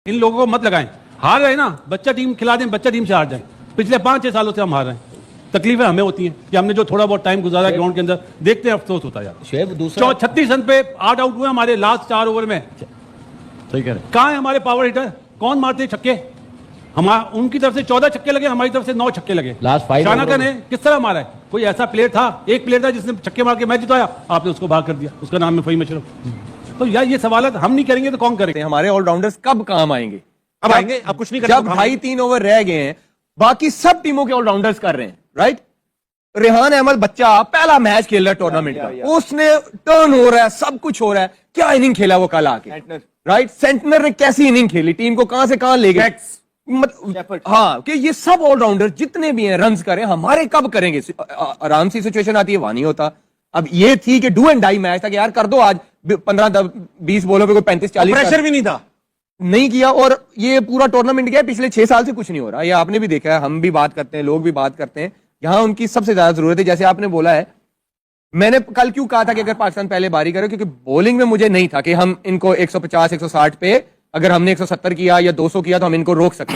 इन लोगों को मत लगाएं। हार रहे ना, बच्चा टीम खिला दें, बच्चा टीम से हार जाए। पिछले 5-6 सालों से हम हार रहे हैं। तकलीफें हमें होती हैं कि हमने जो थोड़ा बहुत टाइम गुजारा ग्राउंड के अंदर, देखते हैं अफसोस होता है यार। शेब दूसरा 36 रन पे 8 आउट हुए हमारे लास्ट 4 ओवर में। सही कह रहे हैं। कहां है हमारे पावर हिटर? कौन मारते छक्के? उनकी तरफ से 14 छक्के लगे, हमारी तरफ से 9 छक्के लगे। लास्ट 5 शानाका ने किस तरह मारा है? कोई ऐसा प्लेयर था, एक प्लेयर था जिसने छक्के मार के मैच जिताया, आपने उसको बाहर कर दिया। उसका नाम है फहीम अशरफ। तो यार ये सवाल हम नहीं करेंगे तो कौन करेंगे? हमारे ऑलराउंडर्स कब काम आएंगे? अब आएंगे, अब कुछ नहीं करेंगे जब भाई 3 ओवर रह गए हैं, बाकी सब टीमों के ऑलराउंडर्स कर रहे हैं, राइट? रेहान अहमद बच्चा पहला मैच खेल रहा है टूर्नामेंट का, उसने टर्न हो रहा है, सब कुछ हो रहा है। क्या इनिंग खेला वो कल आके, राइट? सेंटनर ने कैसी इनिंग खेली, टीम को कहां से कहां ले गए। हाँ, कि ये सब ऑलराउंडर जितने भी हैं रन्स करें, हमारे कब करेंगे? आराम सी सिचुएशन आती है, वहां नहीं होता। अब ये थी कि डू एंड डाई मैच था कि यार कर दो आज 15-20 बॉलों पे कोई 35-40 प्रेशर भी नहीं था, नहीं किया। और ये पूरा टूर्नामेंट गया, पिछले 6 साल से कुछ नहीं हो रहा। ये आपने भी देखा है, हम भी बात करते हैं, लोग भी बात करते हैं। यहां उनकी सबसे ज्यादा जरूरत है। जैसे आपने बोला है, मैंने कल क्यों कहा था कि अगर पाकिस्तान पहले बारी करे, क्योंकि बॉलिंग में मुझे नहीं था कि हम इनको 150-160 पे, अगर हमने 170 किया या 200 किया तो हम इनको रोक सकते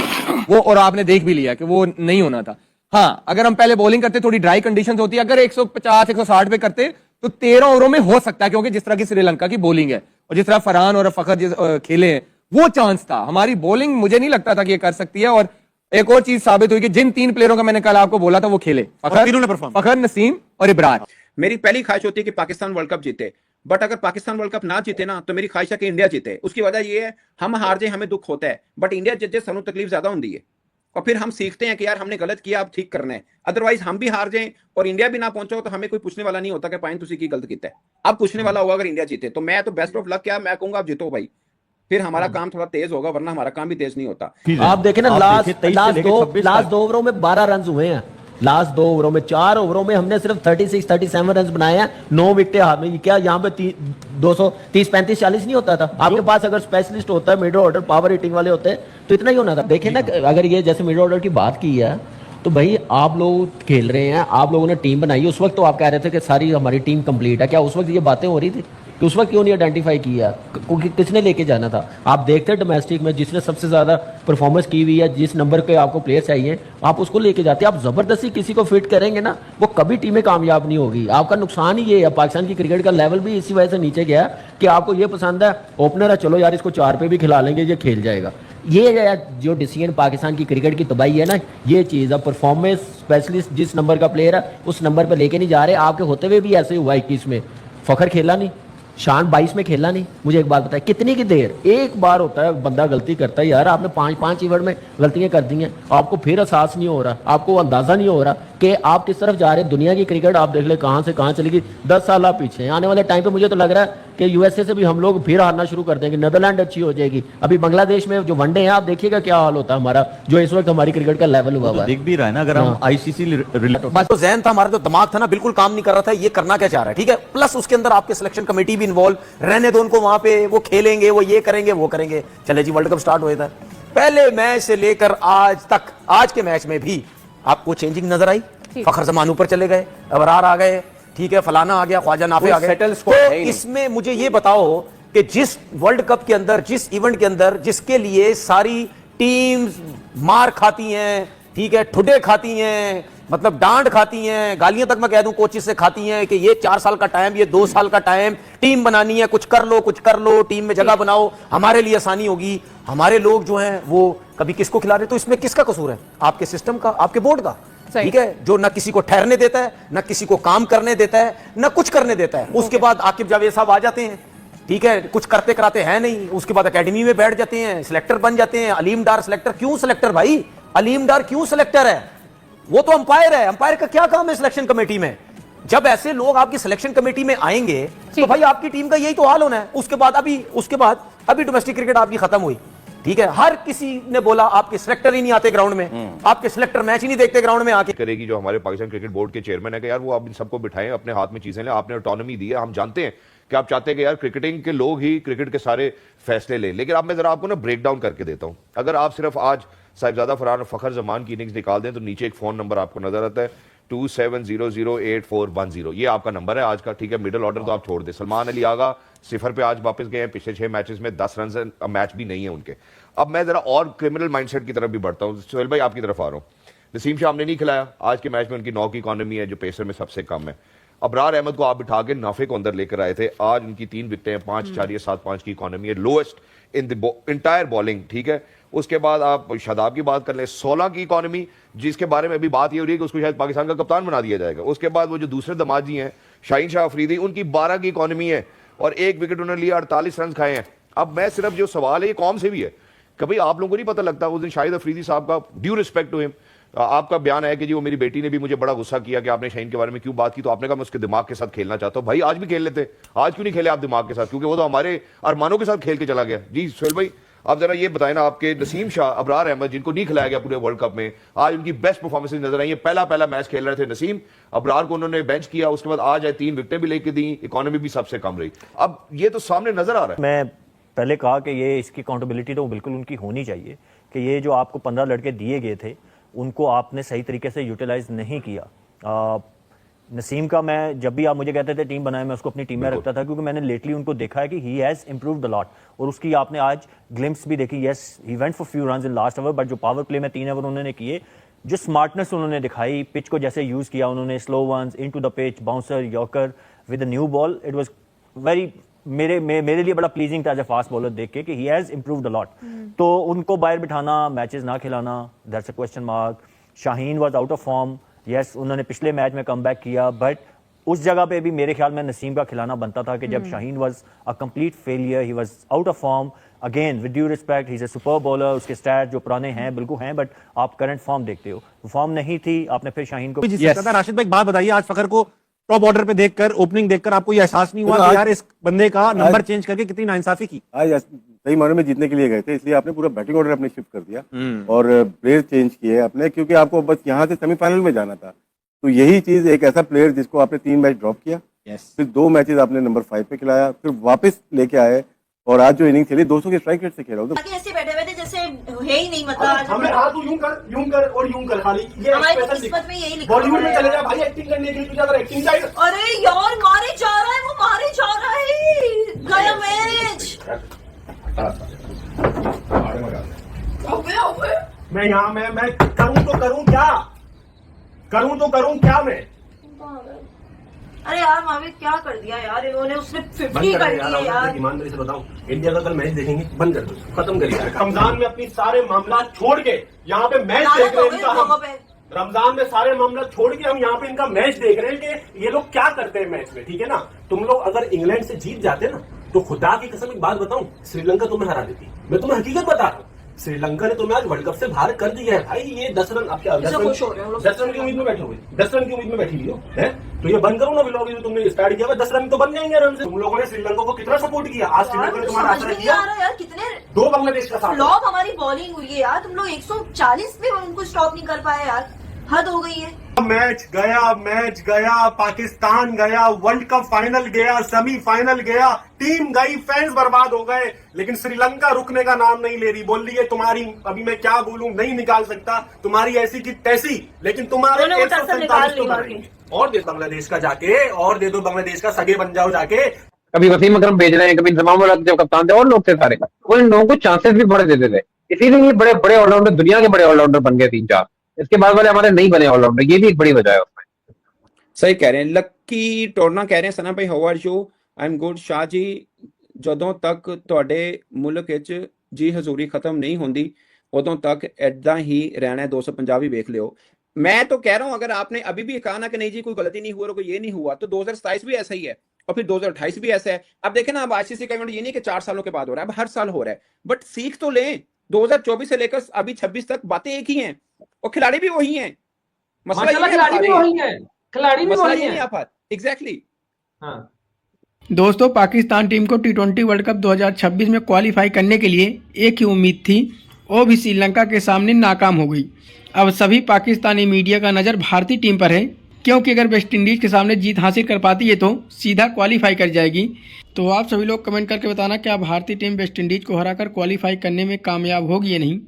वो। और आपने देख भी लिया कि वो नहीं होना था। हाँ, अगर हम पहले बॉलिंग करते, थोड़ी ड्राई कंडीशंस होती है, अगर 150-160 पे करते तो 13 ओवरों में हो सकता है, क्योंकि जिस तरह की श्रीलंका की बॉलिंग है और जिस तरह फरहान और फखर खेले हैं, वो चांस था। हमारी बॉलिंग मुझे नहीं लगता था कि ये कर सकती है। और एक और चीज साबित हुई कि जिन 3 प्लेयरों का मैंने कल आपको बोला था वो खेले, फखर, नसीम और इब्रार। मेरी पहली ख्वाहिश होती है कि पाकिस्तान वर्ल्ड कप जीते, बट अगर पाकिस्तान वर्ल्ड कप ना जीते ना, तो मेरी ख्वाहिश है कि इंडिया जीते। उसकी वजह ये है, हम हार जाए हमें दुख होता है, बट इंडिया जीत जाए सानू तकलीफ ज्यादा होती है। और फिर हम सीखते हैं कि यार हमने गलत किया, अब ठीक करना है। अदरवाइज हम भी हार जाएं और इंडिया भी ना पहुंचो तो हमें कोई पूछने वाला नहीं होता कि पाइन तुसी की गलत किया है। अब पूछने वाला होगा अगर इंडिया जीते। तो मैं तो बेस्ट ऑफ लक, क्या मैं कहूंगा, आप जीतो भाई, फिर हमारा काम थोड़ा तेज होगा, वरना हमारा काम भी तेज नहीं होता। आप देखें ना, लास्ट 2 ओवरों में 12 रन हुए हैं। लास्ट 2 ओवरों में, 4 ओवरों में हमने सिर्फ 36-37 रन बनाए हैं, 9 विकेटें हाथ में। क्या यहाँ पे 230-35-40 नहीं होता था? आपके पास अगर स्पेशलिस्ट होता है, मिडिल ऑर्डर पावर हिटिंग वाले होते तो इतना ही होना था। देखें ना, अगर ये जैसे मिडिल ऑर्डर की बात की है, तो भाई आप लोग खेल रहे हैं, आप लोगों ने टीम बनाई। उस वक्त तो आप कह रहे थे कि सारी हमारी टीम कंप्लीट है। क्या उस वक्त ये बातें हो रही थी कि उस वक्त क्यों नहीं आइडेंटिफाई किया? किसने लेके जाना था? आप देखते हैं डोमेस्टिक में जिसने सबसे ज्यादा परफॉर्मेंस की हुई है, जिस नंबर के आपको प्लेयर चाहिए, आप उसको लेके जाते हैं। आप जबरदस्ती किसी को फिट करेंगे ना, वो कभी टीमें कामयाब नहीं होगी। आपका नुकसान ही ये है। पाकिस्तान की क्रिकेट का लेवल भी इसी वजह से नीचे गया कि आपको ये पसंद है, ओपनर है, चलो यार इसको 4 पे भी खिला लेंगे, ये खेल जाएगा। ये जो डिसीजन पाकिस्तान की क्रिकेट की तबाही है ना, ये चीज़ है। परफॉर्मेंस स्पेशलिस्ट जिस नंबर का प्लेयर है उस नंबर पर लेके नहीं जा रहे। आपके होते हुए भी ऐसे हुआ 21 में, फखर खेला नहीं, शान 22 में खेला नहीं। मुझे एक बात बताए, कितनी की देर? एक बार होता है बंदा गलती करता है, यार आपने 5 इवेंट में गलतियां कर दी हैं, आपको फिर एहसास नहीं हो रहा, आपको अंदाजा नहीं हो रहा कि आप किस तरफ जा रहे हैं। दुनिया की क्रिकेट आप देख ले कहां से कहां चली गई। 10 साल आप पीछे हैं। आने वाले टाइम पे मुझे तो लग रहा है कि यूएसए से भी हम लोग फिर हारना शुरू कर देंगे, नीदरलैंड अच्छी हो जाएगी। अभी बांग्लादेश में जो वनडे हैं, आप देखिएगा क्या हाल होता है हमारा, जो इस वक्त हमारी क्रिकेट का लेवल हुआ है। दिख भी रहा है ना, अगर हम आईसीसी तो जहन था हमारा, जो दिमाग था ना, बिल्कुल काम नहीं कर रहा था, ये करना क्या चाह रहा है, ठीक है। प्लस उसके अंदर आपके सिलेक्शन कमेटी भी इन्वॉल्व, रहने दो उनको वहां पे, वो खेलेंगे, वो ये करेंगे, वो करेंगे। चले जी, वर्ल्ड कप स्टार्ट हुआ था, पहले मैच से लेकर आज तक, आज के मैच में भी आपको चेंजिंग नजर आई। फखर जमान ऊपर चले गए, अबरार आ गए, ठीक है, फलाना आ गया, ख्वाजा नाफे आ गए। तो इसमें मुझे ये बताओ कि जिस वर्ल्ड कप के अंदर, जिस इवेंट के अंदर, जिसके लिए सारी टीम्स मार खाती हैं, ठीक है, ठुडे खाती हैं, मतलब डांट खाती हैं, गालियां तक मैं कह दूं कोचिस से खाती हैं कि ये 4 साल का टाइम, ये 2 साल का टाइम, टीम बनानी है, कुछ कर लो, टीम में जगह बनाओ, हमारे लिए आसानी होगी। हमारे लोग जो हैं वो कभी किसको खिला रहे। तो इसमें किसका कसूर है? आपके सिस्टम का, आपके बोर्ड का, ठीक है, जो ना किसी को ठहरने देता है, ना किसी को काम करने देता है, ना कुछ करने देता है। उसके बाद आकिब जावेद साहब आ जाते हैं, ठीक है, कुछ करते कराते हैं नहीं, उसके बाद एकेडमी में बैठ जाते हैं, सिलेक्टर बन जाते हैं। अलीम डार सिलेक्टर, क्यों सिलेक्टर भाई? अलीम डार क्यों सिलेक्टर है? वो तो अंपायर है। अंपायर का क्या काम है सिलेक्शन कमेटी में? जब ऐसे लोग आपकी सिलेक्शन कमेटी में आएंगे तो भाई आपकी टीम का यही तो हाल होना है। उसके बाद अभी डोमेस्टिक क्रिकेट आपकी खत्म हुई, ठीक है, हर किसी ने बोला आपके सिलेक्टर ही नहीं आते ग्राउंड में, आपके सिलेक्टर मैच ही नहीं देखते ग्राउंड में आके। करेगी जो हमारे पाकिस्तान क्रिकेट बोर्ड के चेयरमैन है कि यार वो आप इन सबको बिठाएं, अपने हाथ में चीजें लें, आपने ऑटोनॉमी दी है, हम जानते हैं कि आप चाहते हैं कि यार क्रिकेटिंग के लोग ही क्रिकेट के सारे फैसले लें। लेकिन अब मैं जरा आपको ना ब्रेक डाउन करके देता हूं। अगर आप सिर्फ आज साहिबजादा फरहान और फखर जमान की इनिंग्स निकाल दें तो नीचे एक फोन नंबर आपको नजर आता है, 27008410। ये आपका नंबर है आज का, ठीक है। मिडिल ऑर्डर तो आप छोड़ दें, सलमान अली आगा 0 पे आज वापस गए हैं, पिछले 6 मैचेस में 10 रन मैच भी नहीं है उनके। अब मैं जरा और क्रिमिनल माइंडसेट की तरफ भी बढ़ता हूँ। सोहेल भाई आपकी तरफ आ रहा हूँ। नसीम शाह ने नहीं खिलाया आज के मैच में, उनकी 9 की इकॉनमी है जो पेसर में सबसे कम है। अबरार अहमद को आप बिठा के नाफे को अंदर लेकर आए थे, आज उनकी 3 विकेटें हैं, 5-4-7-5 की इकॉनमी है, lowest in the entire bowling, ठीक है। उसके बाद आप शादाब की बात कर लें, 16 की इकॉनमी, जिसके बारे में अभी बात ये हो रही है कि उसको शायद पाकिस्तान का कप्तान बना दिया जाएगा। उसके बाद वो जो दूसरे दमाजी हैं शाहीन शाह अफरीदी, उनकी 12 की इकॉनमी है और 1 विकेट उन्होंने लिया, 48 रन खाए हैं। अब मैं सिर्फ जो सवाल है ये कौम से भी है, कभी आप लोगों को नहीं पता लगता। उस दिन शाहिद अफरीदी साहब का, ड्यू रिस्पेक्ट टू हिम, आपका बयान है कि जी वो मेरी बेटी ने भी मुझे बड़ा गुस्सा किया कि आपने शाहीन के बारे में क्यों बात की, तो आपने कहा मैं उसके दिमाग के साथ खेलना चाहता हूं। भाई आज भी खेल लेते, आज क्यों नहीं खेले आप दिमाग के साथ, क्योंकि वो तो हमारे अरमानों के साथ खेल के चला गया। जी सोहेल भाई आप जरा ये बताएं ना, आपके नसीम शाह, अबरार अहमद, जिनको नहीं खिलाया गया पूरे वर्ल्ड कप में, आज उनकी बेस्ट परफॉर्मेंस नजर आई है। पहला मैच खेल रहे थे नसीम, अबरार को उन्होंने बेंच किया, उसके बाद आज 3 विकेटें भी लेके दी, इकॉनमी भी सबसे कम रही। अब ये तो सामने नजर आ रहा है। मैं पहले कहा कि ये इसकी अकाउंटेबिलिटी तो बिल्कुल उनकी होनी चाहिए कि ये जो आपको 15 लड़के दिए गए थे उनको आपने सही तरीके से यूटिलाइज नहीं किया। नसीम का मैं जब भी आप मुझे कहते थे टीम बनाए, मैं उसको अपनी टीम में रखता था, क्योंकि मैंने लेटली उनको देखा है कि he has improved a lot, और उसकी आपने आज ग्लिम्स भी देखी। Yes he went for few runs in last over, but जो पावर प्ले में 3 ओवर उन्होंने किए, जो स्मार्टनेस उन्होंने दिखाई, पिच को जैसे यूज़ किया उन्होंने, slow ones into the pitch, bouncer, yorker with a new ball, it was very मेरे लिए बड़ा प्लीजिंग था एज अ फास्ट बॉलर देख के कि he has improved a lot. तो उनको बाहर बिठाना, मैचेस ना खिलाना, that's a question mark. Shaheen was out of form, yes उन्होंने पिछले मैच में कम बैक किया, बट उस जगह पे भी मेरे ख्याल में नसीम का खिलाना बनता था कि जब Shaheen was a complete failure, he was out of form. Again with due respect, he is a super bowler, उसके स्टैट जो पुराने हैं बिल्कुल हैं, बट आप करंट फॉर्म देखते हो, फॉर्म नहीं थी, आपने फिर शाहीन को राशिद भाई एक बात बताइए, आज फखर को टॉप ऑर्डर पे देखकर, ओपनिंग देखकर आपको ये एहसास नहीं हुआ कि यार इस बंदे का नंबर चेंज करके कितनी नाइंसाफी की? आज सही मायने में जीतने के लिए गए थे, इसलिए आपने पूरा बैटिंग ऑर्डर अपने शिफ्ट कर दिया और प्लेयर चेंज किए अपने, क्योंकि आपको बस यहाँ से सेमीफाइनल में जाना था। तो यही चीज, एक ऐसा प्लेयर जिसको आपने 3 मैच ड्रॉप किया, फिर 2 मैचेस आपने नंबर 5 पे खिलाया, फिर वापस लेके आए और आज जो इनिंग खेली 200 के स्ट्राइक रेट से खेला। ऐसे बैठे हुए थे जैसे है ही नहीं, मतलब हमें तू यूं कर और यूं कर, खाली ये हमारी किस्मत में यही लिखा बॉलीवुड में चले जा भाई, एक्टिंग करने के लिए तुझे अगर एक्टिंग चाहिए। अरे यार मारे जा रहा है, वो मारे जा रहा है, गया मैच। मैं यहाँ मैं करूँ तो करूँ क्या मैं? अरे यार माविद क्या कर दिया यार इन्होंने, उसने 50 कर दिया यार। ईमानदारी से बताऊं, इंडिया का कल मैच देखेंगे, बंद कर दो, खत्म करिए। रमजान में अपनी सारे मामला छोड़ के यहाँ पे मैच देख रहे हैं इनका, हम रमजान में सारे मामला छोड़ के हम यहाँ पे इनका मैच देख रहे हैं कि ये लोग क्या करते हैं मैच में, ठीक है ना। तुम लोग अगर इंग्लैंड से जीत जाते ना, तो खुदा की कसम एक बात बताऊं, श्रीलंका तुम्हें हरा देती। मैं तुम्हें हकीकत बता रहा हूँ, श्रीलंका ने तुम्हें आज वर्ल्ड कप से बाहर कर दिया है भाई। ये 10 रन आप क्या 10 रन की उम्मीद में बैठे हुए, 10 रन की उम्मीद में बैठी हुई हो, है तो ये बंद करो ना व्लॉग, जो तुमने स्टार्ट किया 10 रन तो बन जाएंगे रन से। तुम लोगों ने श्रीलंका को कितना सपोर्ट किया, आज श्रीलंका ने तुम्हारा आसरा किया यार, कितने 2 बांग्लादेश का साथ फ्लॉप हमारी बॉलिंग हुई है यार, तुम लोग 140 पे उनको स्टॉप नहीं कर पाए यार, हद हो गई है। मैच गया, पाकिस्तान गया, वर्ल्ड कप फाइनल गया, सेमीफाइनल गया, टीम गई, फैंस बर्बाद हो गए, लेकिन श्रीलंका रुकने का नाम नहीं ले रही। बोल रही है तुम्हारी, अभी मैं क्या बोलूं, नहीं निकाल सकता, तुम्हारी ऐसी की तैसी, लेकिन तुम्हारे 147 तो बनेंगे। और दे बांग्लादेश का जाके, और दे दो बांग्लादेश का, सगे बन जाओ जाके। कभी वसीम अकरम भेज रहे हैं, कभी इंतजाम वाला जो कप्तान थे और लोग थे सारे, वो इन लोगों को चांसेस भी बड़े देते थे, इसीलिए ये बड़े बड़े ऑलराउंडर, दुनिया के बड़े ऑलराउंडर बन गए 3-4। इसके बाद वाले हमारे नहीं बने ऑलराउंडर, ये भी एक बड़ी वजह है उसमें। सही कह रहे हैं, लक्की टोरना कह रहे हैं, सना भाई how are you, I am good. Shah ji ਜਦੋਂ तक ਤੁਹਾਡੇ ਮੁਲਕ ਵਿੱਚ ਜੀ ਹਜ਼ੂਰੀ ਖਤਮ नहीं होती उदों तक ऐदा ही रहना है। 250 भी देख लियो। मैं तो कह रहा हूं, अगर आपने अभी भी कहा ना कि नहीं जी कोई गलती नहीं हुआ और कोई ये नहीं हुआ, तो 2027 भी ऐसा ही है और फिर 2028 भी ऐसा है। अब देखें ना, अब आईसीसी का इवेंट ये नहीं कि 4 सालों के बाद हो रहा है, अब हर साल हो रहा है, बट सीख तो लें। 2024 से लेकर अभी 26 तक बातें एक ही हैं और खिलाड़ी भी वही हैं। मसला खिलाड़ी भी वही है, खिलाड़ी भी वही है। एग्जैक्टली। हाँ दोस्तों, पाकिस्तान टीम को T20 वर्ल्ड कप 2026 में क्वालिफाई करने के लिए एक ही उम्मीद थी, वो भी श्रीलंका के सामने नाकाम हो गई। अब सभी पाकिस्तानी मीडिया का नज़र भारतीय टीम पर है, क्योंकि अगर वेस्ट इंडीज के सामने जीत हासिल कर पाती है तो सीधा क्वालिफाई कर जाएगी। तो आप सभी लोग कमेंट करके बताना क्या भारतीय टीम वेस्ट इंडीज को हराकर क्वालिफाई करने में कामयाब होगी या नहीं।